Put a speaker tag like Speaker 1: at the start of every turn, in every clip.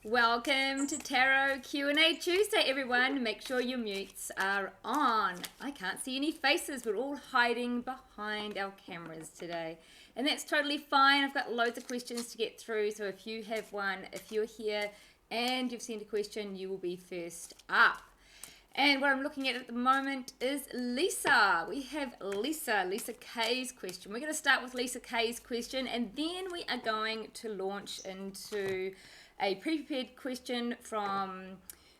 Speaker 1: Welcome to Tarot Q&A Tuesday, everyone. Make sure your mutes are on. I can't see any faces. We're all hiding behind our cameras today. And that's totally fine. I've got loads of questions to get through. So if you have one, if you're here and you've sent a question, you will be first up. And what I'm looking at the moment is Lisa. We have Lisa K's question. We're going to start with Lisa K's question, and then we are going to launch into a pre-prepared question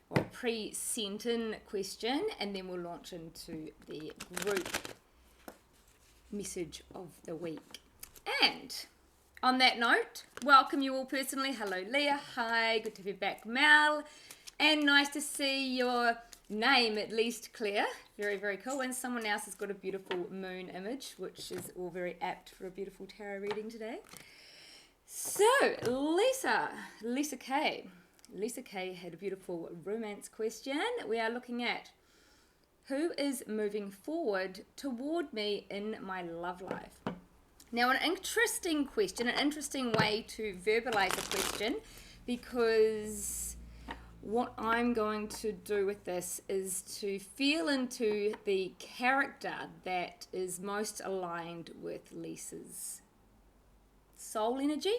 Speaker 1: or pre-sent in question, and then we'll launch into the group message of the week. And on that note, welcome you all personally. Hello, Leah. Hi, good to be back, Mel. And nice to see your name, at least, Claire. Very, very cool. And someone else has got a beautiful moon image, which is all very apt for a beautiful tarot reading today. So, Lisa K. Lisa K had a beautiful romance question. We are looking at who is moving forward toward me in my love life. Now, an interesting question, an interesting way to verbalize a question, because what I'm going to do with this is to feel into the character that is most aligned with Lisa's soul energy,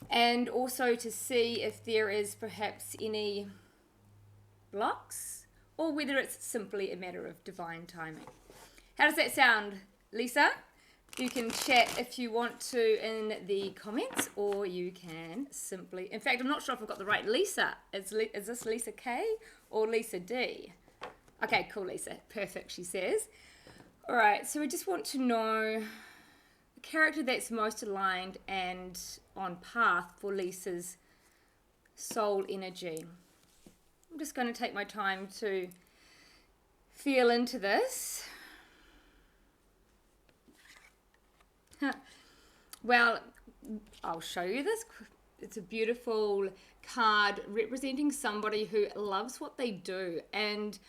Speaker 1: and also to see if there is perhaps any blocks or whether it's simply a matter of divine timing. How does that sound, Lisa? You can chat if you want to in the comments, or you can simply, in fact, I'm not sure if I've got the right Lisa. Is this Lisa K or Lisa D? Okay, cool, Lisa. Perfect, she says. All right, so we just want to know the character that's most aligned and on path for Lisa's soul energy. I'm just going to take my time to feel into this. Well, I'll show you this. It's a beautiful card representing somebody who loves what they do and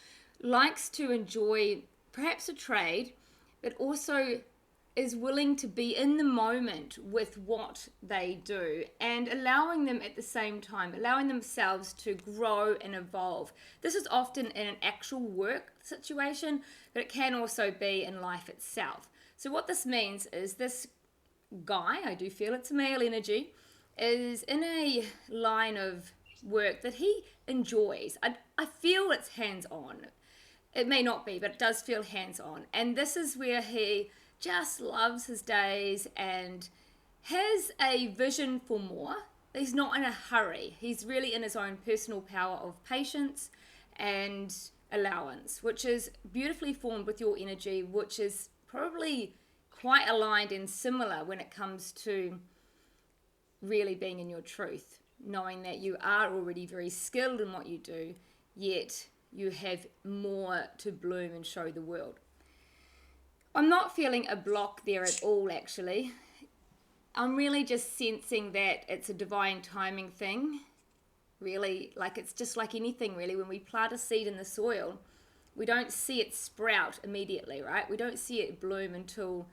Speaker 1: likes to enjoy perhaps a trade, but also is willing to be in the moment with what they do and allowing them at the same time, allowing themselves to grow and evolve. This is often in an actual work situation, but it can also be in life itself. So what this means is this guy, I do feel it's male energy, is in a line of work that he enjoys. I feel it's hands-on. It may not be, but it does feel hands-on. And this is where he just loves his days and has a vision for more. He's not in a hurry. He's really in his own personal power of patience and allowance, which is beautifully formed with your energy, which is probably quite aligned and similar when it comes to really being in your truth, knowing that you are already very skilled in what you do, yet you have more to bloom and show the world. I'm not feeling a block there at all, actually. I'm really just sensing that it's a divine timing thing. Really, like it's just like anything, really. When we plant a seed in the soil, we don't see it sprout immediately, right? We don't see it bloom until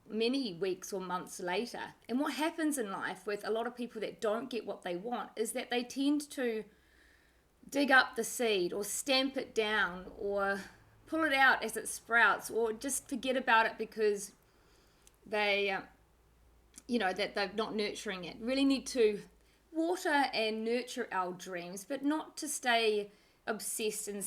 Speaker 1: many weeks or months later. And what happens in life with a lot of people that don't get what they want is that they tend to dig up the seed or stamp it down or pull it out as it sprouts, or just forget about it because they, that they're not nurturing it. Really need to water and nurture our dreams, but not to stay obsessed and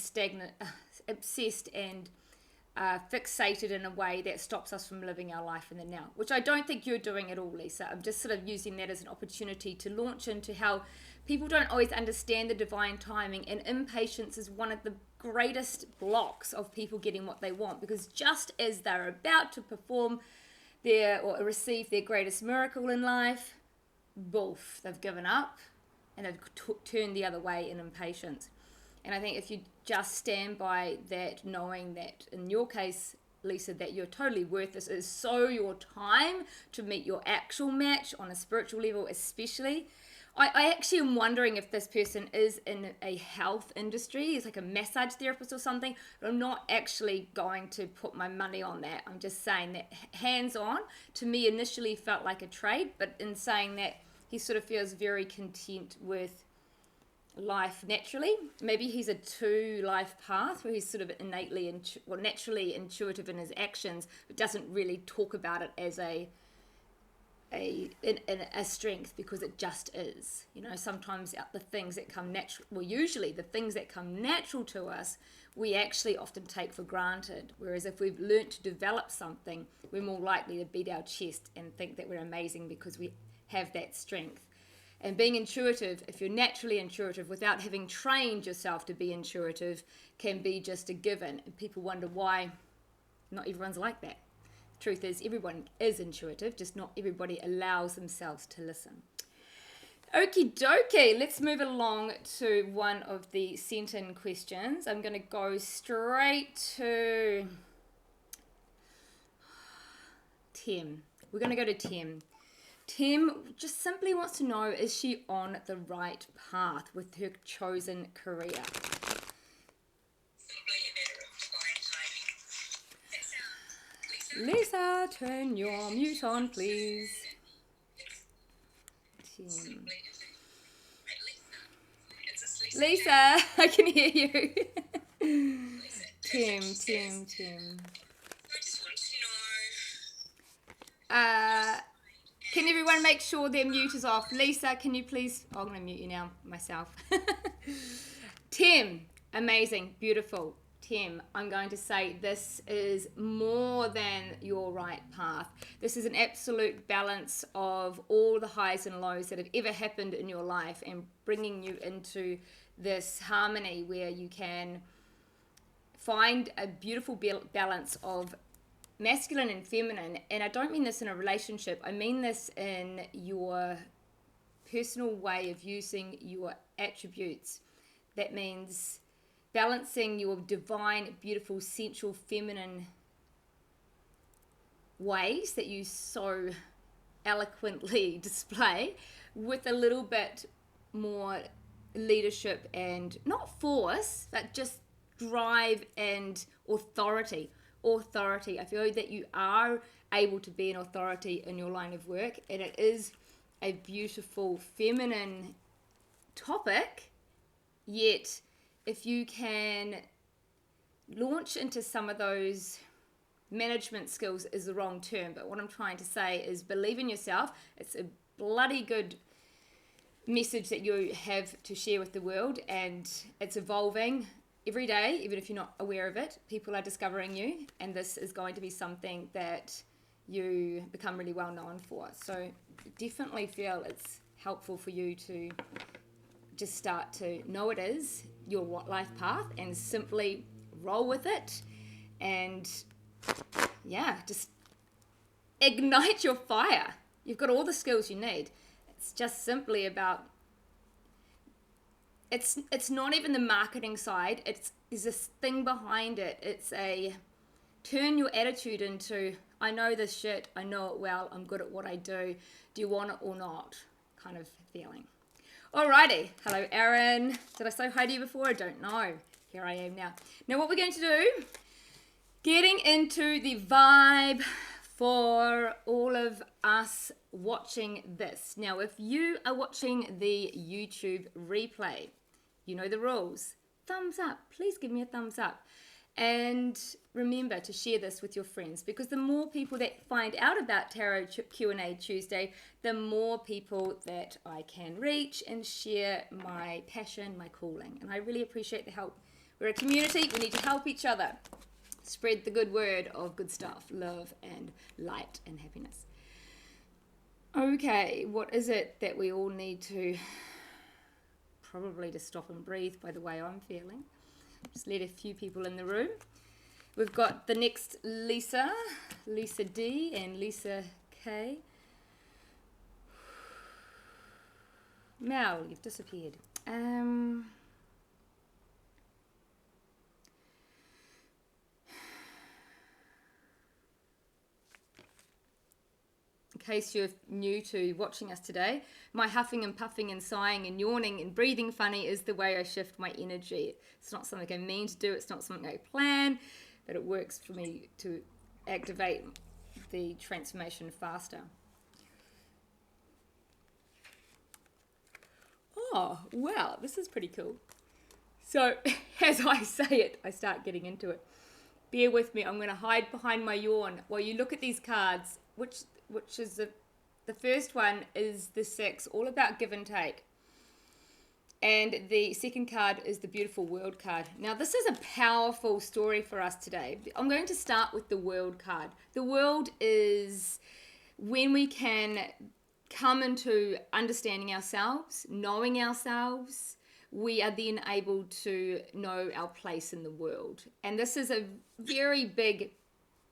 Speaker 1: fixated in a way that stops us from living our life in the now, which I don't think you're doing at all, Lisa. I'm just sort of using that as an opportunity to launch into how people don't always understand the divine timing, and impatience is one of the greatest blocks of people getting what they want, because just as they're about to perform or receive their greatest miracle in life, boof, they've given up and they've turned the other way in impatience. And I think if you just stand by that, knowing that in your case, Lisa, that you're totally worth this, is so your time to meet your actual match on a spiritual level, especially. I actually am wondering if this person is in a health industry, is like a massage therapist or something, but I'm not actually going to put my money on that. I'm just saying that hands-on, to me, initially felt like a trade, but in saying that he sort of feels very content with life naturally. Maybe he's a 2 life path where he's sort of innately naturally intuitive in his actions, but doesn't really talk about it as a strength, because it just is. You know, sometimes the things that come natural, well, usually the things that come natural to us, we actually often take for granted. Whereas if we've learnt to develop something, we're more likely to beat our chest and think that we're amazing because we have that strength. And being intuitive, if you're naturally intuitive without having trained yourself to be intuitive, can be just a given. And people wonder why not everyone's like that. Truth is, everyone is intuitive, just not everybody allows themselves to listen. Okie dokie, let's move along to one of the sent-in questions. I'm going to go straight to Tim. We're going to go to Tim. Tim just simply wants to know, is she on the right path with her chosen career? Lisa, turn your mute on, please. Tim. Lisa, I can hear you. Tim. Can everyone make sure their mute is off? Lisa, can you please... Oh, I'm going to mute you now, myself. Tim, amazing, beautiful. Tim, I'm going to say this is more than your right path. This is an absolute balance of all the highs and lows that have ever happened in your life and bringing you into this harmony where you can find a beautiful balance of masculine and feminine. And I don't mean this in a relationship. I mean this in your personal way of using your attributes. That means balancing your divine, beautiful, sensual, feminine ways that you so eloquently display with a little bit more leadership and not force, but just drive and authority. I feel that you are able to be an authority in your line of work, and it is a beautiful feminine topic, yet if you can launch into some of those management skills is the wrong term, but what I'm trying to say is believe in yourself. It's a bloody good message that you have to share with the world, and it's evolving every day. Even if you're not aware of it, people are discovering you, and this is going to be something that you become really well known for. So definitely feel it's helpful for you to just start to know it is your life path and simply roll with it, and just ignite your fire. You've got all the skills you need. It's just simply about, it's not even the marketing side. There's this thing behind it. It's a turn your attitude into, I know this shit, I know it well, I'm good at what I do. Do you want it or not? Kind of feeling. Alrighty. Hello, Aaron. Did I say hi to you before? I don't know. Here I am now. Now what we're going to do, getting into the vibe for all of us watching this. Now, if you are watching the YouTube replay, you know the rules. Thumbs up. Please give me a thumbs up. And remember to share this with your friends, because the more people that find out about Tarot Q&A Tuesday, the more people that I can reach and share my passion, my calling. And I really appreciate the help. We're a community. We need to help each other. Spread the good word of good stuff, love and light and happiness. Okay, what is it that we all need to, probably to stop and breathe by the way I'm feeling. Just let a few people in the room. We've got the next Lisa D and Lisa K. Mel, you've disappeared. In case you're new to watching us today, my huffing and puffing and sighing and yawning and breathing funny is the way I shift my energy. It's not something I mean to do, it's not something I plan, but it works for me to activate the transformation faster. oh, wow, this is pretty cool. So as I say it, I start getting into it. Bear with me. I'm going to hide behind my yawn while you look at these cards, which is the first one is the 6, all about give and take. And the second card is the beautiful World card. Now, this is a powerful story for us today. I'm going to start with the World card. The World is when we can come into understanding ourselves, knowing ourselves, we are then able to know our place in the world. And this is a very big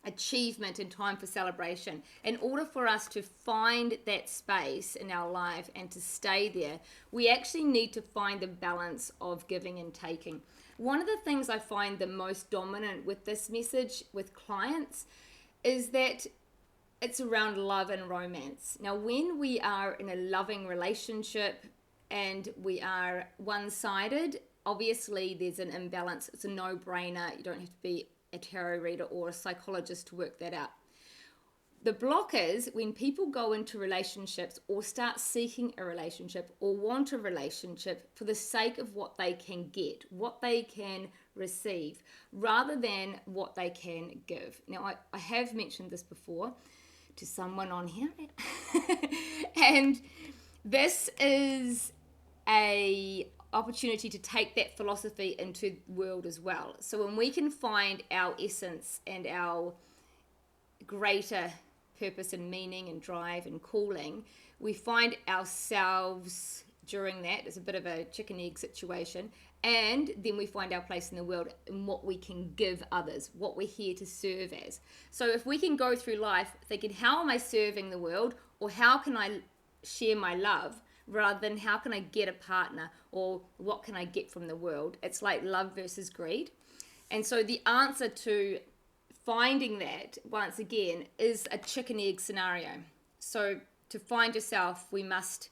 Speaker 1: achievement and time for celebration. In order for us to find that space in our life and to stay there, we actually need to find the balance of giving and taking. One of the things I find the most dominant with this message with clients is that it's around love and romance. Now, when we are in a loving relationship and we are one-sided, obviously there's an imbalance. It's a no-brainer. You don't have to be a tarot reader or a psychologist to work that out. The block is when people go into relationships or start seeking a relationship or want a relationship for the sake of what they can get, what they can receive, rather than what they can give. Now, I have mentioned this before to someone on here, and this is a opportunity to take that philosophy into the world as well. So when we can find our essence and our greater purpose and meaning and drive and calling, we find ourselves during that. It's a bit of a chicken egg situation, and then we find our place in the world and what we can give others, what we're here to serve as. So if we can go through life thinking, how am I serving the world, or how can I share my love, rather than how can I get a partner or what can I get from the world. It's like love versus greed. And so the answer to finding that, once again, is a chicken egg scenario. So to find yourself, we must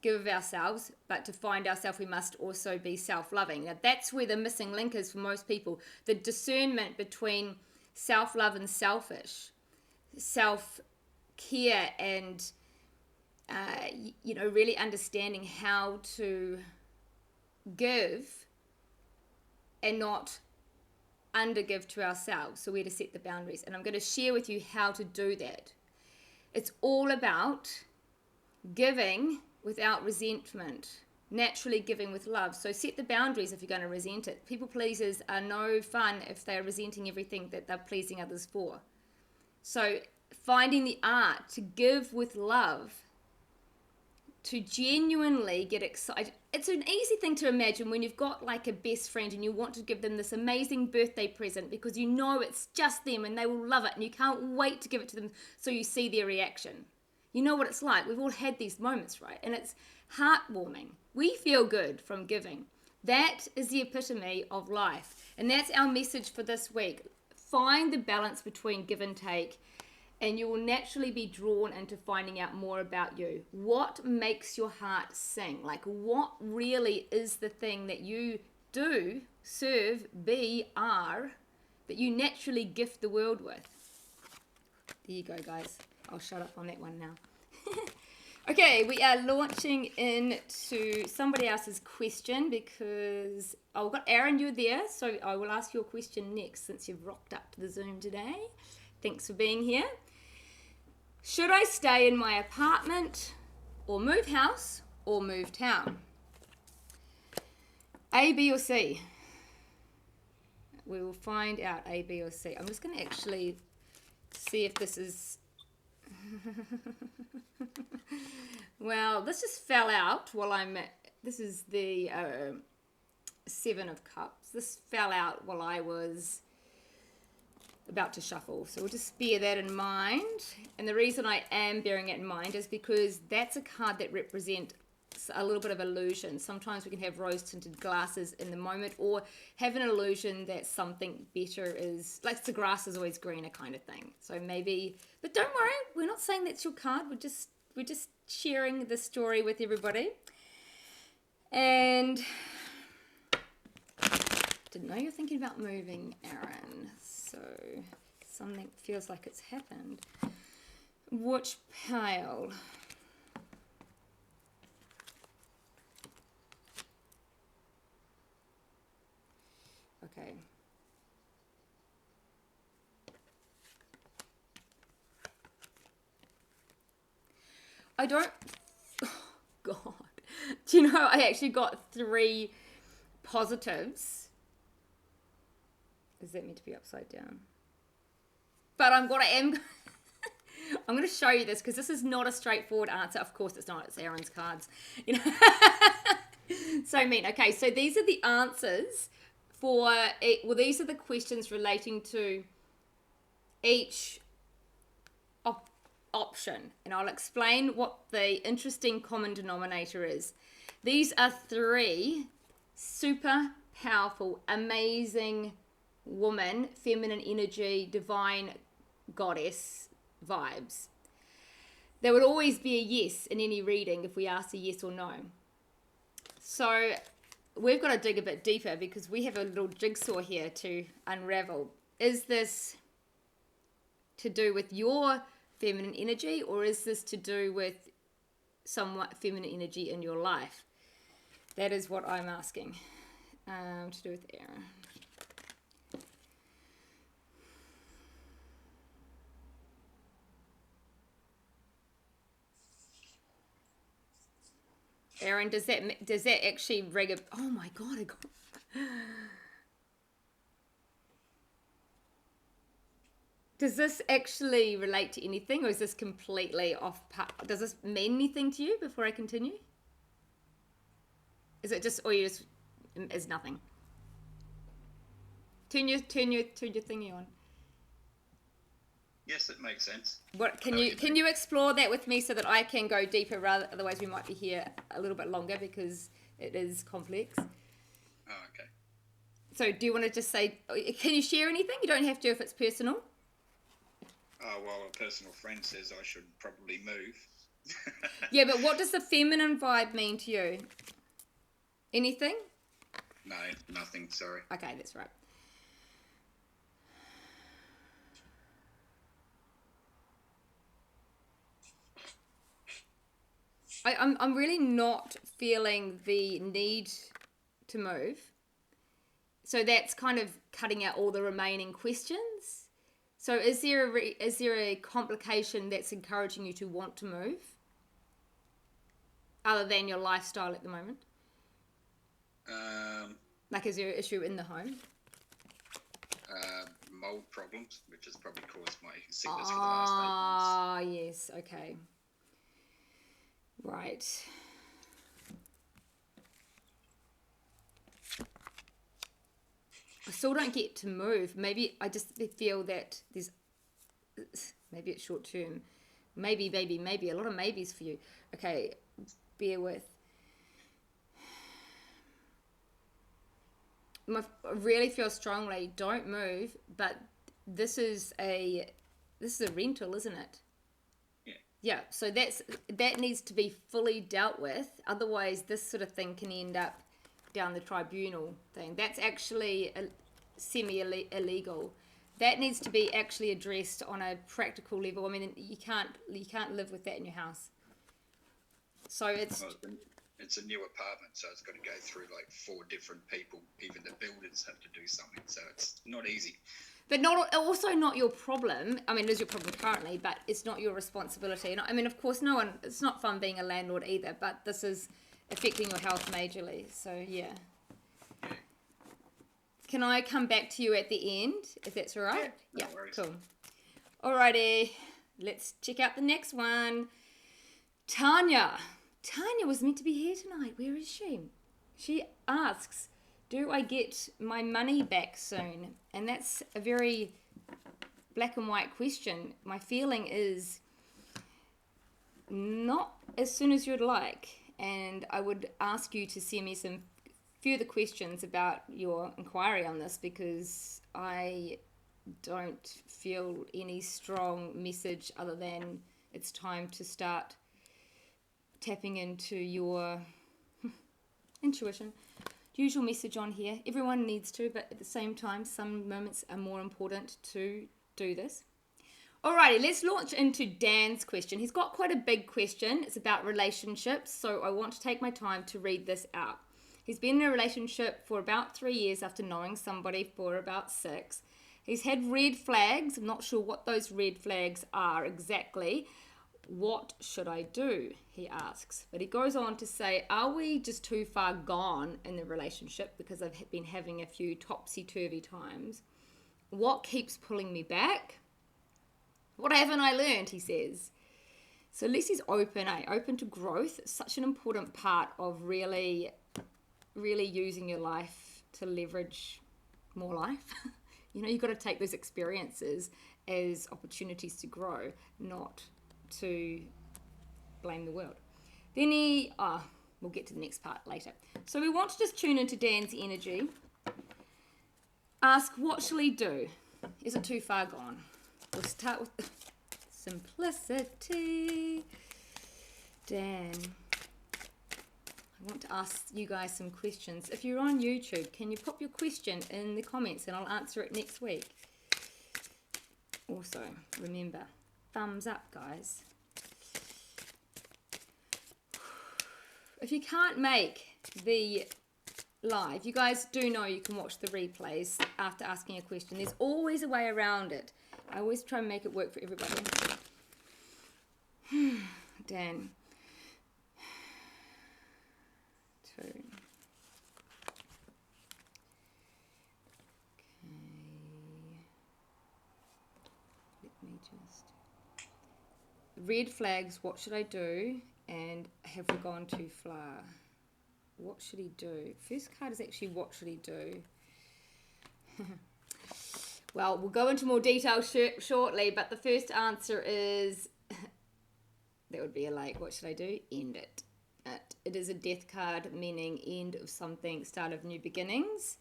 Speaker 1: give of ourselves, but to find ourselves, we must also be self-loving. Now that's where the missing link is for most people. The discernment between self-love and selfish, self-care and really understanding how to give and not undergive to ourselves. So where to set the boundaries. And I'm going to share with you how to do that. It's all about giving without resentment, naturally giving with love. So set the boundaries if you're going to resent it. People pleasers are no fun if they're resenting everything that they're pleasing others for. So finding the art to give with love, to genuinely get excited. It's an easy thing to imagine when you've got like a best friend and you want to give them this amazing birthday present because you know it's just them and they will love it and you can't wait to give it to them so you see their reaction. You know what it's like. We've all had these moments, right? And it's heartwarming. We feel good from giving. That is the epitome of life. And that's our message for this week. Find the balance between give and take, and you will naturally be drawn into finding out more about you. What makes your heart sing? Like, what really is the thing that you do, serve, be, are, that you naturally gift the world with? There you go, guys. I'll shut up on that one now. Okay, we are launching into somebody else's question because I've got Aaron, you're there, so I will ask your question next since you've rocked up to the Zoom today. Thanks for being here. Should I stay in my apartment or move house or move town? A, B, or C? We will find out A, B, or C. I'm just going to actually see if this is... Well, this just fell out while this is the 7 of Cups. This fell out while I was about to shuffle, so we'll just bear that in mind. And the reason I am bearing it in mind is because that's a card that represents a little bit of illusion. Sometimes we can have rose-tinted glasses in the moment, or have an illusion that something better is, like the grass is always greener kind of thing. So maybe, but don't worry, we're not saying that's your card. We're just sharing the story with everybody. And didn't know you're thinking about moving, Aaron. So something feels like it's happened. Which pile? Okay. I don't. Oh, God. Do you know, I actually got 3 positives. Is that meant to be upside down? But I'm going to show you this because this is not a straightforward answer. Of course it's not. It's Aaron's cards. You know. So mean. Okay, so these are the answers for it. Well, these are the questions relating to each option, and I'll explain what the interesting common denominator is. These are 3 super powerful, amazing woman, feminine energy, divine goddess vibes. There would always be a yes in any reading if we asked a yes or no. So we've got to dig a bit deeper because we have a little jigsaw here to unravel. Is this to do with your feminine energy, or is this to do with somewhat feminine energy in your life? That is what I'm asking. To do with Aaron. Aaron, does that actually ring a... Oh my God, I got... Does this actually relate to anything, or is this completely off part? Does this mean anything to you before I continue? Is it just, or you just, is nothing? Turn your thingy on.
Speaker 2: Yes, it makes sense.
Speaker 1: What can you explore that with me so that I can go deeper? Otherwise we might be here a little bit longer because it is complex.
Speaker 2: Oh, okay.
Speaker 1: So do you want to just say? Can you share anything? You don't have to if it's personal.
Speaker 2: Oh, well, a personal friend says I should probably move.
Speaker 1: Yeah, but what does the feminine vibe mean to you? Anything?
Speaker 2: No, nothing, sorry.
Speaker 1: Okay, that's right. I'm really not feeling the need to move. So that's kind of cutting out all the remaining questions. So is there a complication that's encouraging you to want to move? Other than your lifestyle at the moment? Like, is there an issue in the home?
Speaker 2: Mold problems, which has probably caused my sickness for the last 8 months.
Speaker 1: Ah, yes, okay. Right. I still don't get to move. Maybe I just feel that maybe it's short term. Maybe a lot of maybes for you. Okay, bear with. I really feel strongly, don't move, but this is a rental, isn't it? Yeah, so that needs to be fully dealt with. Otherwise, this sort of thing can end up down the tribunal thing. That's actually semi-illegal. That needs to be actually addressed on a practical level. I mean, you can't live with that in your house. So it's
Speaker 2: a new apartment, so it's got to go through like 4 different people. Even the builders have to do something, so it's not easy.
Speaker 1: But also not your problem. I mean, it is your problem currently, but it's not your responsibility. And I mean, of course, it's not fun being a landlord either, but this is affecting your health majorly. So, yeah. Can I come back to you at the end, if that's all right?
Speaker 2: Yeah, no worries.
Speaker 1: Cool. Alrighty, let's check out the next one. Tanya. Tanya was meant to be here tonight. Where is she? She asks, do I get my money back soon? And that's a very black and white question. My feeling is not as soon as you'd like. And I would ask you to send me some further questions about your inquiry on this, because I don't feel any strong message other than it's time to start tapping into your intuition. Usual message on here. Everyone needs to, but at the same time, some moments are more important to do this. Alrighty, let's launch into Dan's question. He's got quite a big question. It's about relationships, so I want to take my time to read this out. He's been in a relationship for about 3 years after knowing somebody for about 6. He's had red flags. I'm not sure what those red flags are exactly. What should I do? He asks. But he goes on to say, are we just too far gone in the relationship because I've been having a few topsy-turvy times? What keeps pulling me back? What haven't I learned, he says. So at least he's open, open to growth. It's such an important part of really using your life to leverage more life. You've got to take those experiences as opportunities to grow, not to blame the world. Then we'll get to the next part later. So we want to just tune into Dan's energy. Ask, what shall he do? Is it too far gone? We'll start with simplicity. Dan, I want to ask you guys some questions. If you're on YouTube, can you pop your question in the comments and I'll answer it next week? Also, remember, thumbs up, guys. If you can't make the live, you guys do know you can watch the replays after asking a question. There's always a way around it. I always try and make it work for everybody. Dan. 2. Okay. Let me just... Red flags, what should I do? And have we gone too far? What should he do? First card is actually, what should he do? Well, we'll go into more detail shortly, but the first answer is, that would be what should I do? End it. It is a death card, meaning end of something, start of new beginnings.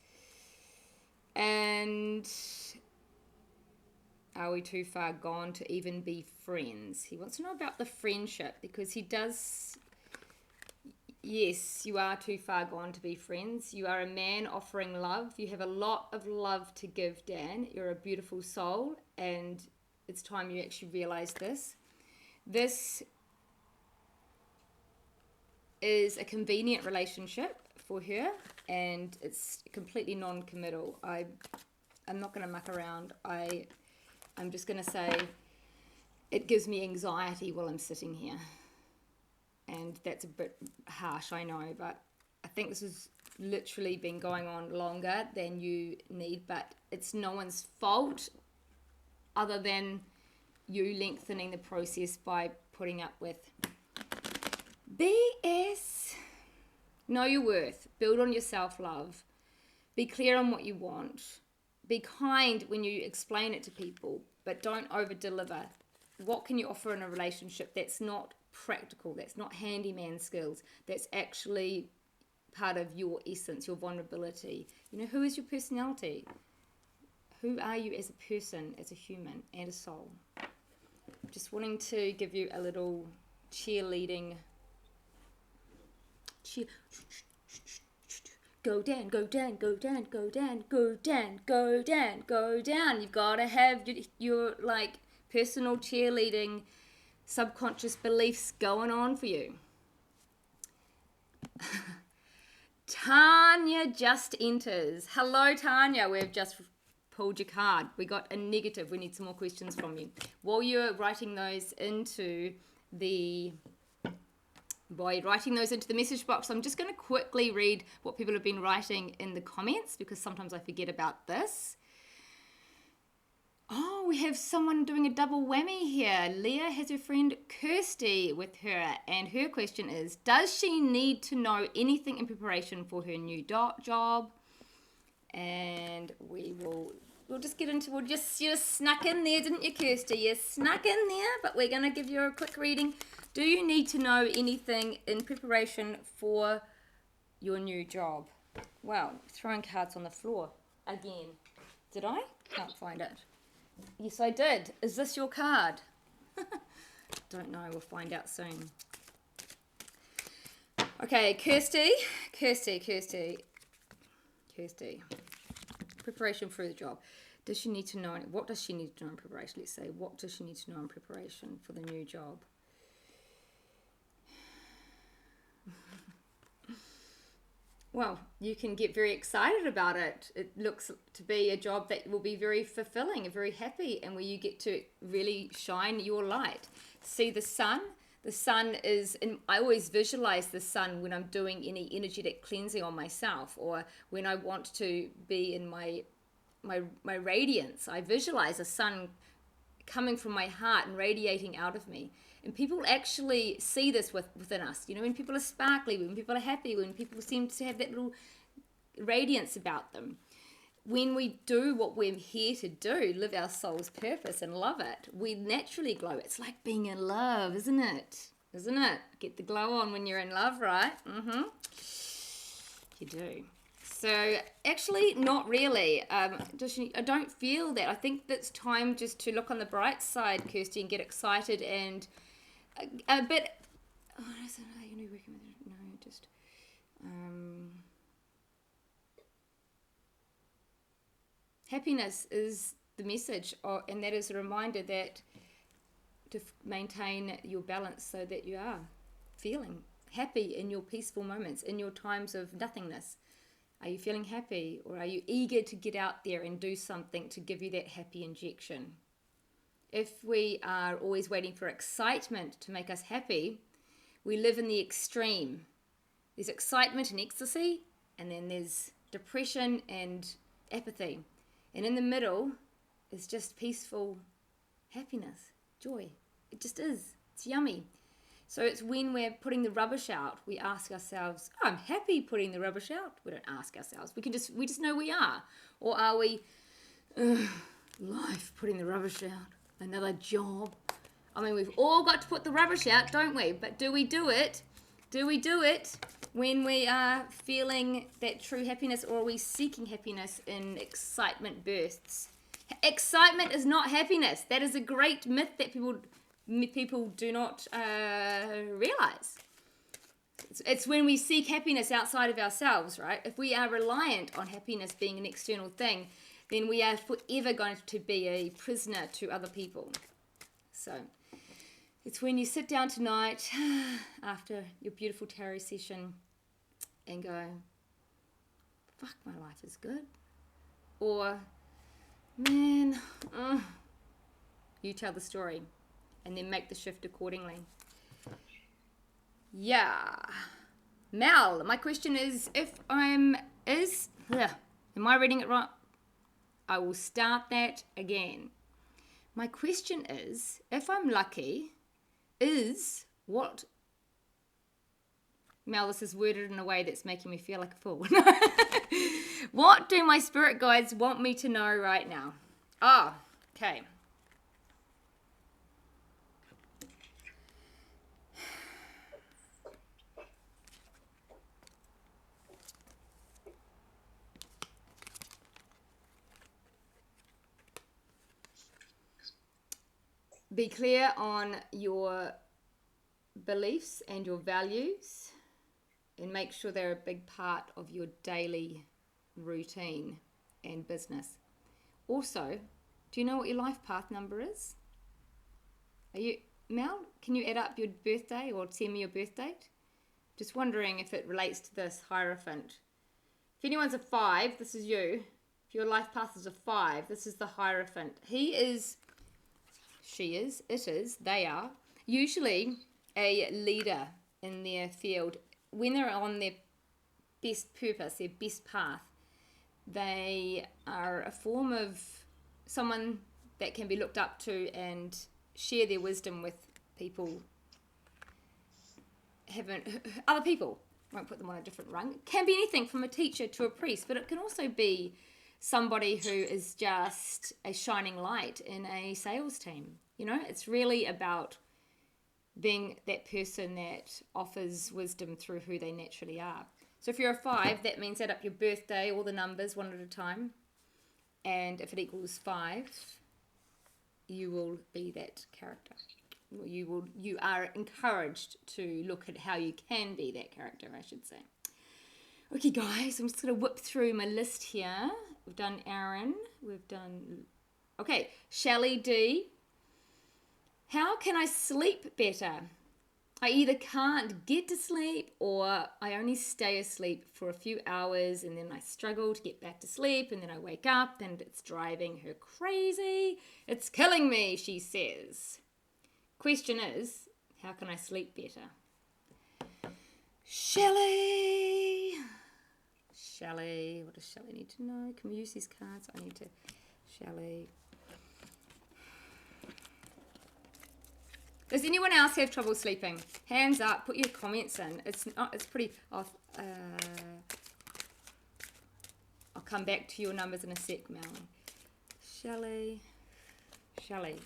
Speaker 1: And are we too far gone to even be friends? He wants to know about the friendship, because he does... Yes, you are too far gone to be friends. You are a man offering love. You have a lot of love to give, Dan. You're a beautiful soul, and it's time you actually realize this. This is a convenient relationship for her, and it's completely non-committal. I'm not going to muck around. I'm just going to say it gives me anxiety while I'm sitting here. And that's a bit harsh, I know, but I think this has literally been going on longer than you need, but it's no one's fault other than you lengthening the process by putting up with BS. Know your worth. Build on your self-love. Be clear on what you want. Be kind when you explain it to people, but don't over-deliver. What can you offer in a relationship that's not practical, that's not handyman skills, that's actually part of your essence, your vulnerability? Who is your personality? Who are you as a person, as a human, and a soul? Just wanting to give you a little cheerleading. Go Dan, go Dan, go Dan, go Dan, go Dan, go Dan, go down. You've got to have your personal cheerleading subconscious beliefs going on for you. Tanya just enters. Hello, Tanya. We've just pulled your card. We got a negative. We need some more questions from you. While you're writing those into the message box, I'm just going to quickly read what people have been writing in the comments, because sometimes I forget about this. Oh, we have someone doing a double whammy here. Leah has her friend Kirsty with her, and her question is, does she need to know anything in preparation for her new job? And we'll just get into, you snuck in there, didn't you, Kirsty? You snuck in there, but we're going to give you a quick reading. Do you need to know anything in preparation for your new job? Well, throwing cards on the floor again. Did I? Can't find it. Yes, I did. Is this your card? Don't know. We'll find out soon. Okay, Kirsty. Preparation for the job. Does she need to know? What does she need to know in preparation? Let's say, what does she need to know in preparation for the new job? Well, you can get very excited about it. It looks to be a job that will be very fulfilling and very happy, and where you get to really shine your light. See the sun. The sun is, and I always visualize the sun when I'm doing any energetic cleansing on myself, or when I want to be in my radiance. I visualize the sun coming from my heart and radiating out of me. And people actually see this within us. You know, when people are sparkly, when people are happy, when people seem to have that little radiance about them. When we do what we're here to do, live our soul's purpose and love it, we naturally glow. It's like being in love, isn't it? Isn't it? Get the glow on when you're in love, right? Mm-hmm. You do. So actually, not really. I don't feel that. I think that's time just to look on the bright side, Kirsty, and get excited and a bit. Oh, no, just. Happiness is the message, and that is a reminder that to maintain your balance so that you are feeling happy in your peaceful moments, in your times of nothingness. Are you feeling happy, or are you eager to get out there and do something to give you that happy injection? If we are always waiting for excitement to make us happy, we live in the extreme. There's excitement and ecstasy, and then there's depression and apathy. And in the middle is just peaceful happiness, joy. It just is. It's yummy. So it's when we're putting the rubbish out, we ask ourselves, oh, I'm happy putting the rubbish out. We don't ask ourselves. We just know we are. Or are we, life, putting the rubbish out, another job. I mean, we've all got to put the rubbish out, don't we? But do we do it? Do we do it when we are feeling that true happiness, or are we seeking happiness in excitement bursts? Excitement is not happiness. That is a great myth that people do not realize. It's when we seek happiness outside of ourselves, right? If we are reliant on happiness being an external thing, then we are forever going to be a prisoner to other people. So it's when you sit down tonight after your beautiful tarot session and go, fuck, my life is good. Or, man, you tell the story and then make the shift accordingly. Yeah. Mel, my question is, am I reading it right? I will start that again. My question is, if I'm lucky, what... Mel, this is worded in a way that's making me feel like a fool. What do my spirit guides want me to know right now? Oh, okay. Be clear on your beliefs and your values, and make sure they're a big part of your daily routine and business. Also, do you know what your life path number is? Mel, can you add up your birthday or send me your birth date? Just wondering if it relates to this Hierophant. If anyone's a 5, this is you. If your life path is a 5, this is the Hierophant. They are usually a leader in their field. When they're on their best purpose, their best path, they are a form of someone that can be looked up to and share their wisdom with people. Other people, won't put them on a different rung. It can be anything from a teacher to a priest, but it can also be somebody who is just a shining light in a sales team. You know, it's really about being that person that offers wisdom through who they naturally are. So if you're a 5, that means add up your birthday, all the numbers one at a time. And if it equals 5, you will be that character. You are encouraged to look at how you can be that character, I should say. Okay, guys, I'm just going to whip through my list here. We've done Aaron. We've done... Okay, Shelley D. How can I sleep better? I either can't get to sleep or I only stay asleep for a few hours and then I struggle to get back to sleep and then I wake up and it's driving her crazy. It's killing me, she says. Question is, how can I sleep better? Shelley, what does Shelley need to know? Can we use these cards? I need to, Shelley. Does anyone else have trouble sleeping? Hands up, put your comments in. It's pretty, I'll come back to your numbers in a sec, Mel. Shelley. Shelley.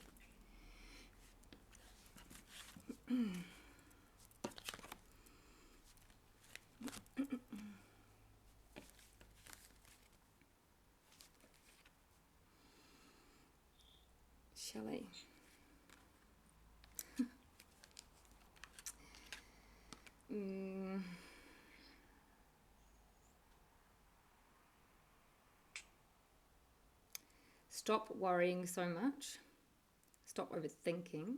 Speaker 1: Stop worrying so much. Stop overthinking.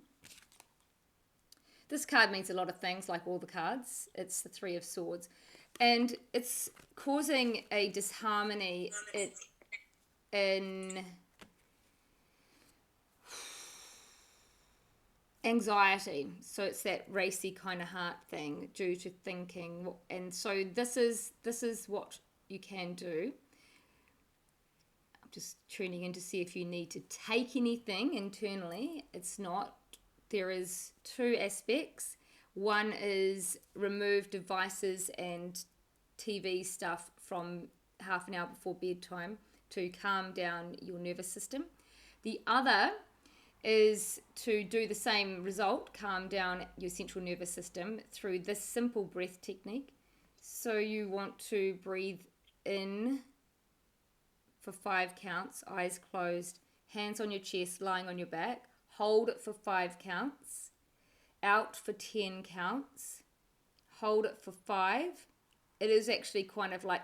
Speaker 1: This card means a lot of things, like all the cards. It's the Three of Swords. And it's causing a disharmony in anxiety. So it's that racy kind of heart thing due to thinking. And so this is what you can do. I'm just tuning in to see if you need to take anything internally. It's not. There is two aspects. One is remove devices and TV stuff from half an hour before bedtime to calm down your nervous system. The other is to do the same result, calm down your central nervous system through this simple breath technique. So you want to breathe in for 5 counts, eyes closed, hands on your chest, lying on your back. Hold it for 5 counts, out for 10 counts, hold it for 5. It is actually kind of like,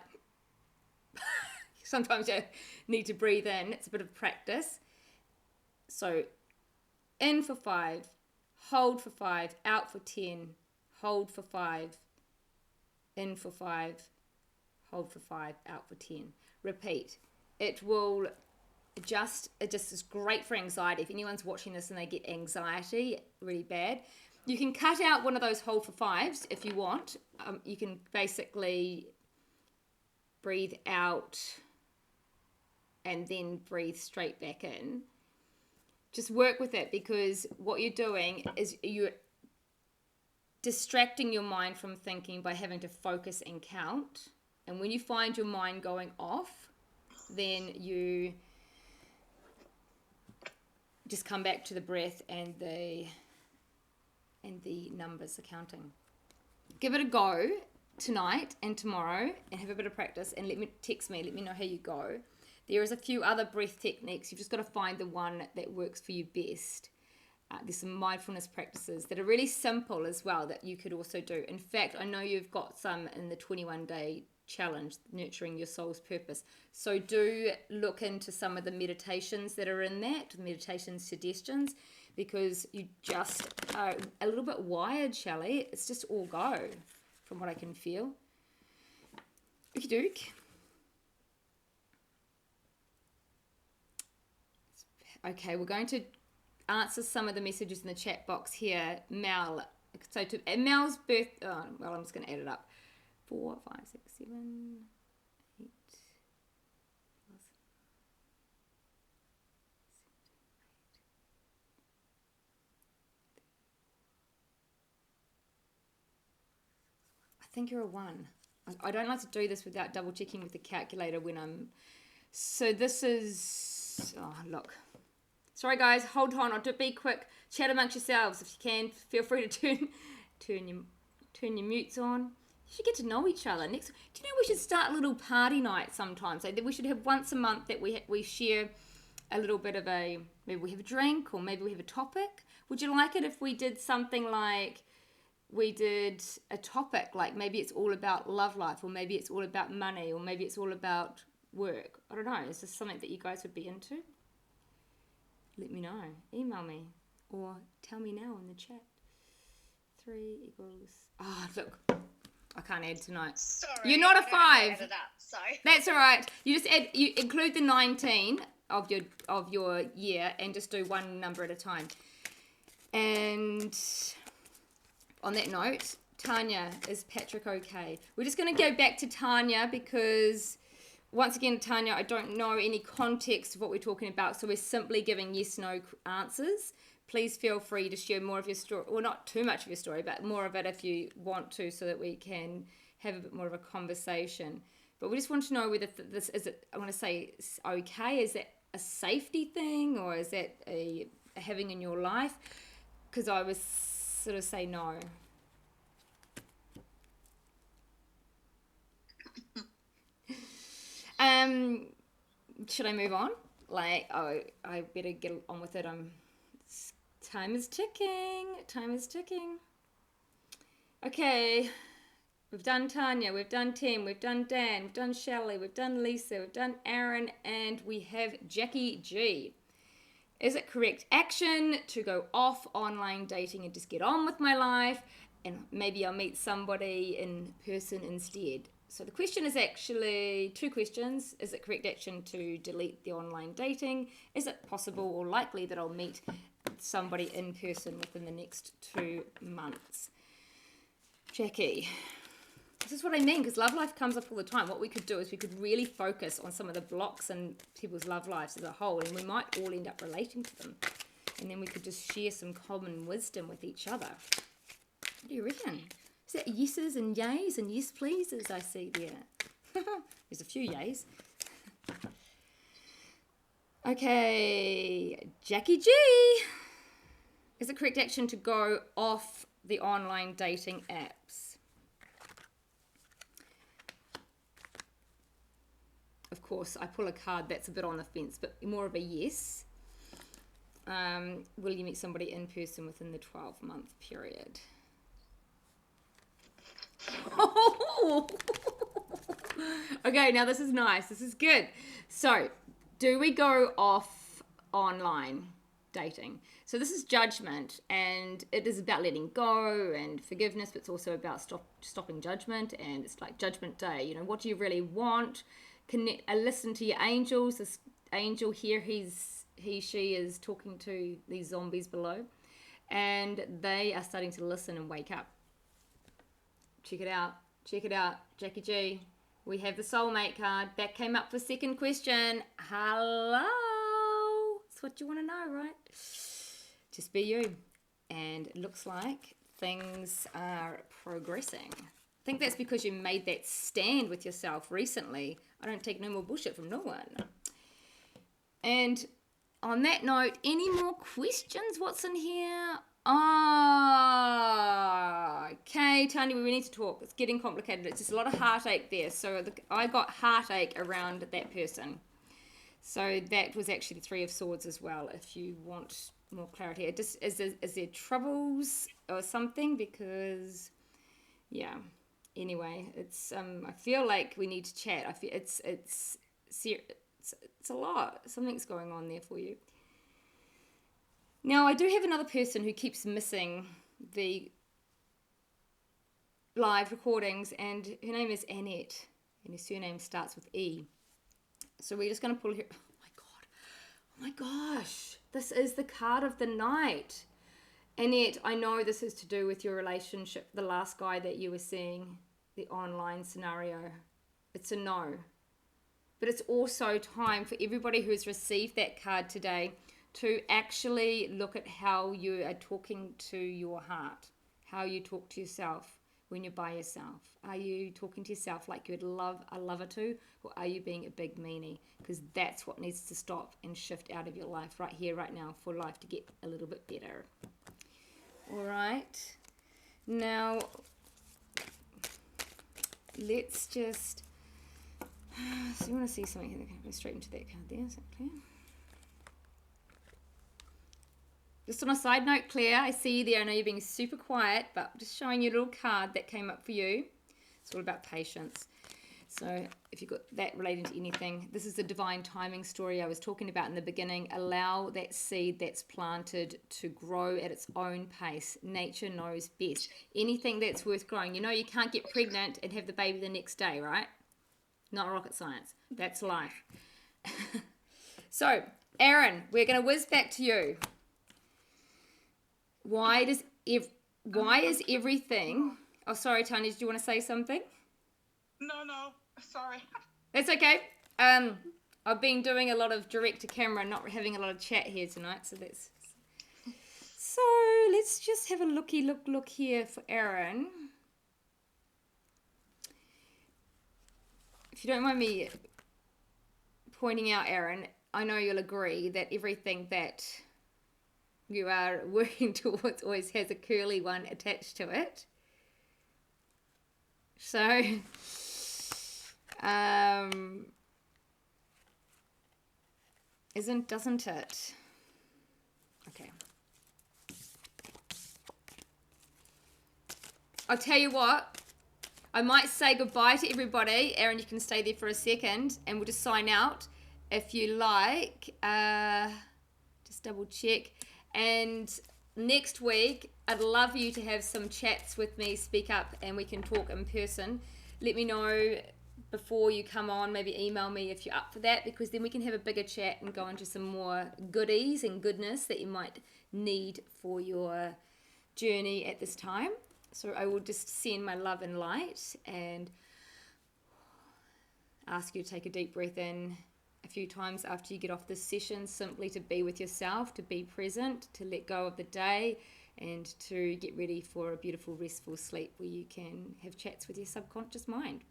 Speaker 1: sometimes you need to breathe in. It's a bit of practice. So in for 5, hold for 5, out for 10, hold for 5, in for 5, hold for 5, out for 10. Repeat. It will it just is great for anxiety. If anyone's watching this and they get anxiety really bad, you can cut out one of those hold for 5s if you want. You can basically breathe out and then breathe straight back in. Just work with it, because what you're doing is you're distracting your mind from thinking by having to focus and count. And when you find your mind going off, then you just come back to the breath and the numbers, the counting. Give it a go tonight and tomorrow and have a bit of practice, and text me, let me know how you go. There is a few other breath techniques. You've just got to find the one that works for you best. There's some mindfulness practices that are really simple as well that you could also do. In fact, I know you've got some in the 21-day challenge, Nurturing Your Soul's Purpose. So do look into some of the meditations that are in that, meditation suggestions, because you just are a little bit wired, Shelley. It's just all go, from what I can feel. Okie doke. Okay, we're going to answer some of the messages in the chat box here. Mel, so to Mel's birth, well, I'm just going to add it up. 4, 5, 6, 7, 8, plus. I think you're a 1. I don't like to do this without double checking with the calculator when I'm. So this is. Oh, look. Sorry, guys. Hold on. I'll be quick. Chat amongst yourselves if you can. Feel free to turn your mutes on. You should get to know each other. Do you know we should start a little party night sometimes? Like, we should have once a month that we share a little bit of maybe we have a drink, or maybe we have a topic. Would you like it if we did something like we did a topic, like maybe it's all about love life, or maybe it's all about money, or maybe it's all about work? I don't know. Is this something that you guys would be into? Let me know. Email me or tell me now in the chat. 3 equals... Oh, look. I can't add tonight.
Speaker 3: Sorry.
Speaker 1: You're not a
Speaker 3: I don't know how to
Speaker 1: 5.
Speaker 3: add it up, so.
Speaker 1: That's all right. You just add, you include the 19 of your year and just do one number at a time. And on that note, Tanya, is Patrick okay? We're just going to go back to Tanya because once again, Tanya, I don't know any context of what we're talking about, so we're simply giving yes/no answers. Please feel free to share more of your story, or not too much of your story, but more of it if you want to, so that we can have a bit more of a conversation. But we just want to know whether this is it. I want to say it's okay. Is that a safety thing, or is that a having in your life? Because I was sort of say no. Should I move on? Like, oh, I better get on with it. Time is ticking. Time is ticking. Okay. We've done Tanya, we've done Tim, we've done Dan, we've done Shelley, we've done Lisa, we've done Aaron, and we have Jackie G. Is it correct action to go off online dating and just get on with my life, and maybe I'll meet somebody in person instead? So the question is actually 2 questions. Is it correct action to delete the online dating? Is it possible or likely that I'll meet somebody in person within the next 2 months? Jackie, this is what I mean, because love life comes up all the time. What we could do is we could really focus on some of the blocks in people's love lives as a whole, and we might all end up relating to them. And then we could just share some common wisdom with each other. What do you reckon? Is that yeses and yays and yes pleases I see there? There's a few yays. Okay, Jackie G. Is it correct action to go off the online dating apps? Of course, I pull a card that's a bit on the fence, but more of a yes. Will you meet somebody in person within the 12-month period? Okay, now this is nice. This is good. So, do we go off online dating? So this is judgment, and it is about letting go and forgiveness, but it's also about stopping judgment, and it's like Judgment Day. You know, what do you really want? Listen to your angels. This angel here, she is talking to these zombies below, and they are starting to listen and wake up. Check it out, Jackie G. We have the soulmate card. That came up for second question. Hello. That's what you want to know, right? Just be you. And it looks like things are progressing. I think that's because you made that stand with yourself recently. I don't take no more bullshit from no one. And on that note, any more questions? What's in here? Okay, Tanya, we need to talk. It's getting complicated. It's just a lot of heartache there. So I got heartache around that person. So that was actually the 3 of Swords as well, if you want more clarity. Is there troubles or something? Because, yeah. Anyway, it's I feel like we need to chat. I feel it's a lot. Something's going on there for you. Now, I do have another person who keeps missing the live recordings, and her name is Annette, and her surname starts with E. So we're just going to pull her. Oh my gosh, this is the card of the night. Annette, I know this is to do with your relationship, the last guy that you were seeing, the online scenario. It's a no. But it's also time for everybody who's received that card today to actually look at how you are talking to your heart, how you talk to yourself when you're by yourself. Are you talking to yourself like you'd love a lover to, or are you being a big meanie? Because that's what needs to stop and shift out of your life right here, right now, for life to get a little bit better. All right. Now, let's just... So you want to see something? Go straight into that card there. Is that clear? Just on a side note, Claire, I see you there. I know you're being super quiet, but just showing you a little card that came up for you. It's all about patience. So if you've got that relating to anything, this is the divine timing story I was talking about in the beginning. Allow that seed that's planted to grow at its own pace. Nature knows best. Anything that's worth growing. You can't get pregnant and have the baby the next day, right? Not rocket science. That's life. So, Aaron, we're going to whiz back to you. Why is everything... Oh, sorry, Tanya, did you want to say something?
Speaker 3: No, sorry.
Speaker 1: That's okay. I've been doing a lot of direct to camera, not having a lot of chat here tonight, so let's just have a look here for Aaron. If you don't mind me pointing out, Aaron, I know you'll agree that everything that you are working towards always has a curly one attached to it. So, doesn't it? Okay. I'll tell you what, I might say goodbye to everybody. Aaron, you can stay there for a second and we'll just sign out if you like. Just double check. And next week, I'd love you to have some chats with me, speak up, and we can talk in person. Let me know before you come on, maybe email me if you're up for that, because then we can have a bigger chat and go into some more goodies and goodness that you might need for your journey at this time. So I will just send my love and light and ask you to take a deep breath in a few times after you get off this session, simply to be with yourself, to be present, to let go of the day, and to get ready for a beautiful, restful sleep where you can have chats with your subconscious mind.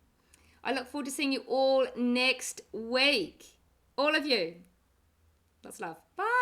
Speaker 1: I look forward to seeing you all next week. All of you. Lots of love. Bye.